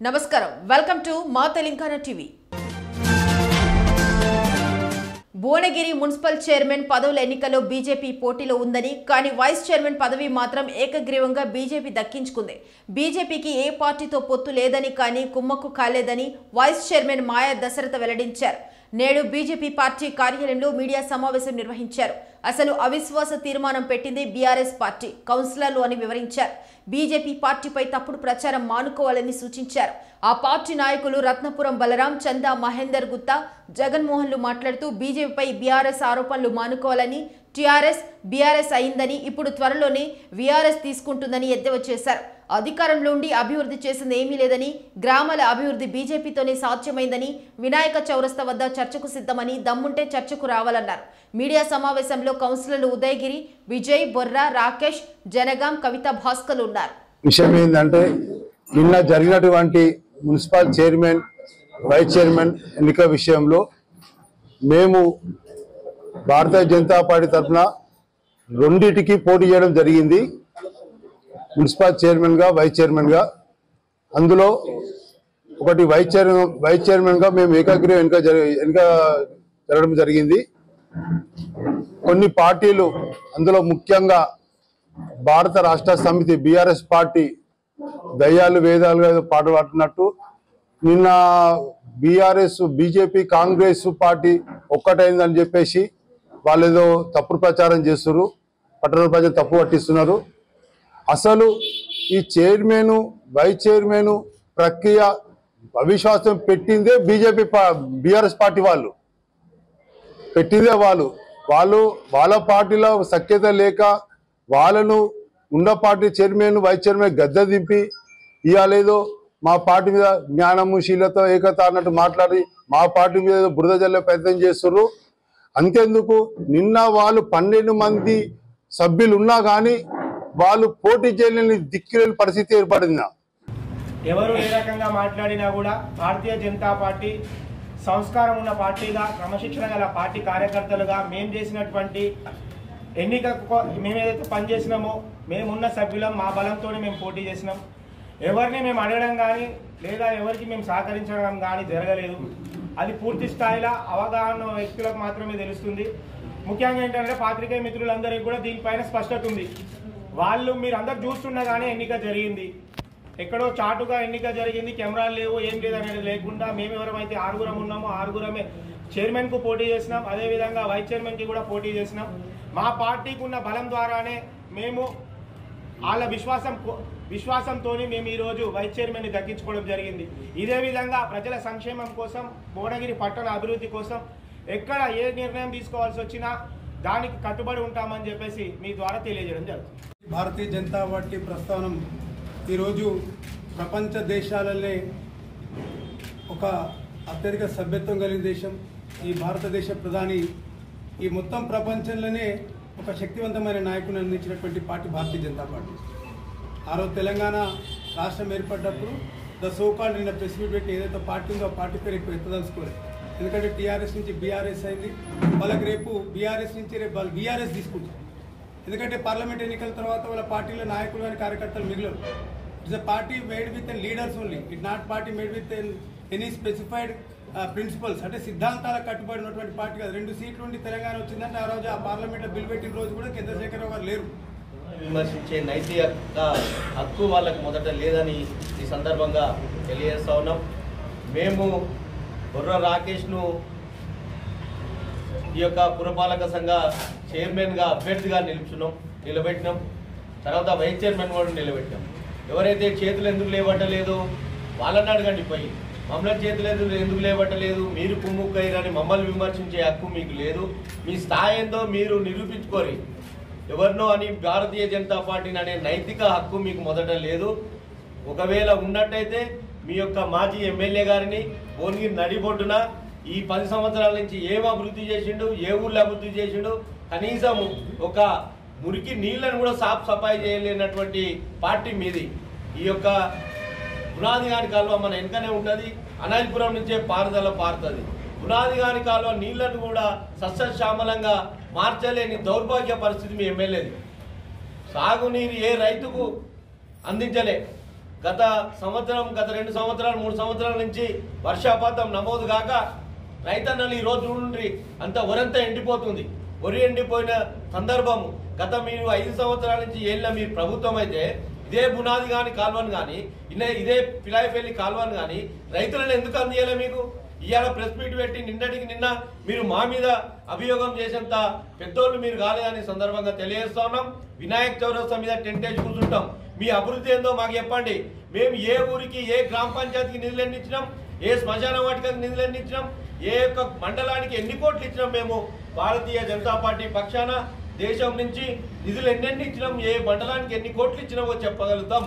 నమస్కారం welcome to మా Telangana TV Bhuvanagiri municipal chairman పదవుల ఎన్నికల్లో బీజేపీ పోటీలో ఉందని కానీ వైస్ చైర్మన్ పదవి మాత్రం ఏకగ్రీవంగా బీజేపీ దక్కించుకుంది. బీజేపీకి ఏ పార్టీతో పొత్తు లేదని కానీ కుమ్మక్కు కాలేదని వైస్ చైర్మన్ మాయా దశరథ వెల్లడించారు. నేడు బీజేపీ పార్టీ కార్యాలయంలో మీడియా సమావేశం నిర్వహించారు. అసలు అవిశ్వాస తీర్మానం పెట్టింది బీఆర్ఎస్ పార్టీ కౌన్సిలర్లు అని వివరించారు. బీజేపీ పార్టీపై తప్పుడు ప్రచారం మానుకోవాలని సూచించారు. ఆ పార్టీ నాయకులు రత్నపురం బలరాం, చందా మహేందర్ గుత్తా, జగన్మోహన్లు మాట్లాడుతూ బీజేపీపై బీఆర్ఎస్ ఆరోపణలు మానుకోవాలని, టీఆర్ఎస్ బీఆర్ఎస్ అయిందని, ఇప్పుడు త్వరలోనే వీఆర్ఎస్ తీసుకుంటుందని ఎద్దేవా చేశారు. అధికారంలో ఉండి అభివృద్ధి చేసింది ఏమీ లేదని, గ్రామాల అభివృద్ధి బీజేపీతోనే సాధ్యమైందని, వినాయక చౌరస్తా వద్ద చర్చకు సిద్ధమని, దమ్ముంటే చర్చకు రావాలన్నారు. మీడియా సమావేశంలో కౌన్సిలర్లు ఉదయగిరి, విజయ్, బొర్రా, రాకేష్, జనగాం, కవిత, భాస్కర్ ఉన్నారు. విషయం ఏంటంటే నిన్న జరిగినటువంటి మున్సిపల్ చైర్మన్ వైస్ చైర్మన్ ఎన్నిక విషయంలో మేము భారతీయ జనతా పార్టీ తరఫున రెండింటికి పోటీ చేయడం జరిగింది. మున్సిపల్ చైర్మన్గా వైస్ చైర్మన్గా. అందులో ఒకటి వైస్ చైర్మన్గా మేము ఏకగ్రీవం ఎన్నిక జరగడం జరిగింది. కొన్ని పార్టీలు అందులో ముఖ్యంగా భారత రాష్ట్ర సమితి బీఆర్ఎస్ పార్టీ దయ్యాలు వేదాలుగా పాట పాడుతున్నట్టు నిన్న బీఆర్ఎస్ బీజేపీ కాంగ్రెస్ పార్టీ ఒక్కటైందని చెప్పేసి వాళ్ళు ఏదో తప్పుడు ప్రచారం చేస్తున్నారు. పట్టణ ప్రజలు తప్పు పట్టిస్తున్నారు. అసలు ఈ చైర్మన్ వైస్ చైర్మన్ ప్రక్రియ అవిశ్వాసం పెట్టిందే బీజేపీ బీఆర్ఎస్ పార్టీ వాళ్ళు పెట్టిందే వాళ్ళ పార్టీలో సఖ్యత లేక వాళ్ళను ఉన్న పార్టీ చైర్మన్ వైస్ చైర్మన్ గద్దె దింపి ఇవాళేదో మా పార్టీ మీద జ్ఞానము శీలత ఏకత అన్నట్టు మాట్లాడి మా పార్టీ మీద బురద జల్లే ప్రయత్నం చేస్తున్నారు. అంతేందుకు నిన్న వాళ్ళు 12 మంది సభ్యులు ఉన్నా కానీ వాళ్ళు పోటీ చేయలేని దిక్కులేని పరిస్థితి ఏర్పడింది. ఎవరు ఏ రకంగా మాట్లాడినా కూడా భారతీయ జనతా పార్టీ సంస్కారం ఉన్న పార్టీగా, క్రమశిక్షణ గల పార్టీ కార్యకర్తలుగా మేము చేసినటువంటి ఎన్నికకు మేమేదైతే పనిచేసినామో మేమున్న సభ్యులం, మా బలంతోనే మేము పోటీ చేసినాం. ఎవరిని మేము అడగడం కానీ లేదా ఎవరికి మేము సహకరించడం కానీ జరగలేదు. అది పూర్తి స్థాయిలో అవగాహన వ్యక్తులకు మాత్రమే తెలుస్తుంది. ముఖ్యంగా ఏంటంటే పాత్రికేయ మిత్రులందరికీ కూడా దీనిపైన స్పష్టత ఉంది. వాళ్ళు మీరు అందరు చూస్తుండగానే ఎన్నిక జరిగింది, ఎక్కడో చాటుగా ఎన్నిక జరిగింది, కెమెరాలు లేవు, ఏం లేదు అనేది లేకుండా మేము ఎవరైతే 6గురం ఉన్నామో 6గురమే చైర్మన్కు పోటీ చేసినాం. అదేవిధంగా వైస్ చైర్మన్కి కూడా పోటీ చేసినాం. మా పార్టీకి ఉన్న బలం ద్వారానే మేము వాళ్ళ విశ్వాసంతో మేము ఈరోజు వైస్ చైర్మన్ని దక్కించుకోవడం జరిగింది. ఇదే విధంగా ప్రజల సంక్షేమం కోసం, భువనగిరి పట్టణ అభివృద్ధి కోసం ఎక్కడ ఏ నిర్ణయం తీసుకోవాల్సి వచ్చినా దానికి కట్టుబడి ఉంటామని చెప్పేసి మీ ద్వారా తెలియజేయడం జరుగుతుంది. భారతీయ జనతా పార్టీ ప్రస్థానం ఈరోజు ప్రపంచ దేశాలనే ఒక అత్యధిక సభ్యత్వం కలిగిన దేశం. ఈ భారతదేశ ప్రధాని ఈ మొత్తం ప్రపంచంలోనే ఒక శక్తివంతమైన నాయకుని అందించినటువంటి పార్టీ భారతీయ జనతా పార్టీ. ఆ రోజు తెలంగాణ రాష్ట్రం ఏర్పడ్డప్పుడు సోకాల్డ్ నిన్న ప్రెస్ మీట్ పెట్టి ఏదైతే పార్టీ ఉందో ఆ పార్టీ పేరు ఎక్కువ ఎత్తదలుచుకోలేదు. ఎందుకంటే టీఆర్ఎస్ నుంచి బీఆర్ఎస్ అయింది. వాళ్ళకి రేపు బీఆర్ఎస్ నుంచి రేపు వాళ్ళు బీఆర్ఎస్ తీసుకుంటారు. ఎందుకంటే పార్లమెంట్ ఎన్నికల తర్వాత వాళ్ళ పార్టీలో నాయకులు కానీ కార్యకర్తలు మిగిలిన it's a party made with leaders only. It not party made with any specified principles, అంటే సిద్ధాంతాలకు కట్టుబడినటువంటి పార్టీ కాదు. 2 సీట్లు ఉండి తెలంగాణ వచ్చిందంటే ఆ రోజు ఆ పార్లమెంట్లో బిల్ పెట్టిన రోజు కూడా చంద్రశేఖరరావు గారు లేరు. విమర్శించే నైతిక హక్కు వాళ్ళకు మొదట లేదని ఈ సందర్భంగా తెలియజేస్తా ఉన్నాం. మేము బొర్రా రాకేష్ను ఈ యొక్క పురపాలక సంఘ చైర్మన్గా అభ్యర్థిగా నిలబెట్టినాం. తర్వాత వైస్ చైర్మన్ కూడా నిలబెట్టినాం. ఎవరైతే చేతులు ఎందుకు లేవట్టలేదు వాళ్ళని అడగండి. పోయి మమ్మల్ని చేతులు ఎందుకు లేవట్టలేదు, మీరు కుమ్ముక్కయ్యారని మమ్మల్ని విమర్శించే హక్కు మీకు లేదు. మీ స్థాయి ఏందో మీరు నిరూపించుకోరి. ఎవరినో అని భారతీయ జనతా పార్టీని అనే నైతిక హక్కు మీకు మొదట లేదు. ఒకవేళ ఉన్నట్టయితే మీ యొక్క మాజీ ఎమ్మెల్యే గారిని భువనగిరి నడిబొడ్డున ఈ 10 సంవత్సరాల నుంచి ఏం అభివృద్ధి చేసిండు, ఏ ఊళ్ళో అభివృద్ధి చేసిండు, కనీసం ఒక మురికి నీళ్లను కూడా సాఫ్ సఫాయి చేయలేనటువంటి పార్టీ మీది. ఈ యొక్క పునాది గాని కాలువ మన వెనుకనే ఉంటుంది. అనాయపురం నుంచే పారుదల పారుతుంది. పునాది గాని కాలువ నీళ్లను కూడా సస్యశ్యామలంగా మార్చలేని దౌర్భాగ్య పరిస్థితి మీ ఎమ్మెల్యేది. సాగునీరు ఏ రైతుకు అందించలే. గత 2 సంవత్సరాలు 3 సంవత్సరాల నుంచి వర్షపాతం నమోదు కాక రైతన్నలు ఈ రోజు నుండి అంత వరంతా ఎండిపోతుంది. వరి ఎండిపోయిన సందర్భం గత మీరు 5 సంవత్సరాల నుంచి మీరు ప్రభుత్వం అయితే ఇదే బునాది కానీ కాల్వను కానీ ఇదే పిలాయిపల్లి కాల్వను కానీ రైతులను ఎందుకు అందియాలి? మీకు ఇవాళ ప్రెస్ మీట్ పెట్టి నిన్నటికి నిన్న మీరు మా మీద అభియోగం చేసేంత పెద్దోళ్ళు మీరు కాలేదని సందర్భంగా తెలియజేస్తా ఉన్నాం. వినాయక చౌరస్తా మీద టెంట్ వేసి కూర్చుంటాం. మీ అభివృద్ధి ఏందో మాకు చెప్పండి. మేము ఏ ఊరికి ఏ గ్రామ పంచాయతీకి నిధులు ఎన్ని ఇచ్చినాం, ఏ శ్మశాన వాటికకి నిధులు ఎన్ని ఇచ్చినాం, ఏ ఒక్క మండలానికి ఎన్ని కోట్లు ఇచ్చినాం, మేము భారతీయ జనతా పార్టీ పక్షాన దేశం నుంచి నిధులు ఎన్నెన్ని ఇచ్చినాం, ఏ మండలానికి ఎన్ని కోట్లు ఇచ్చినామో చెప్పగలుగుతాం.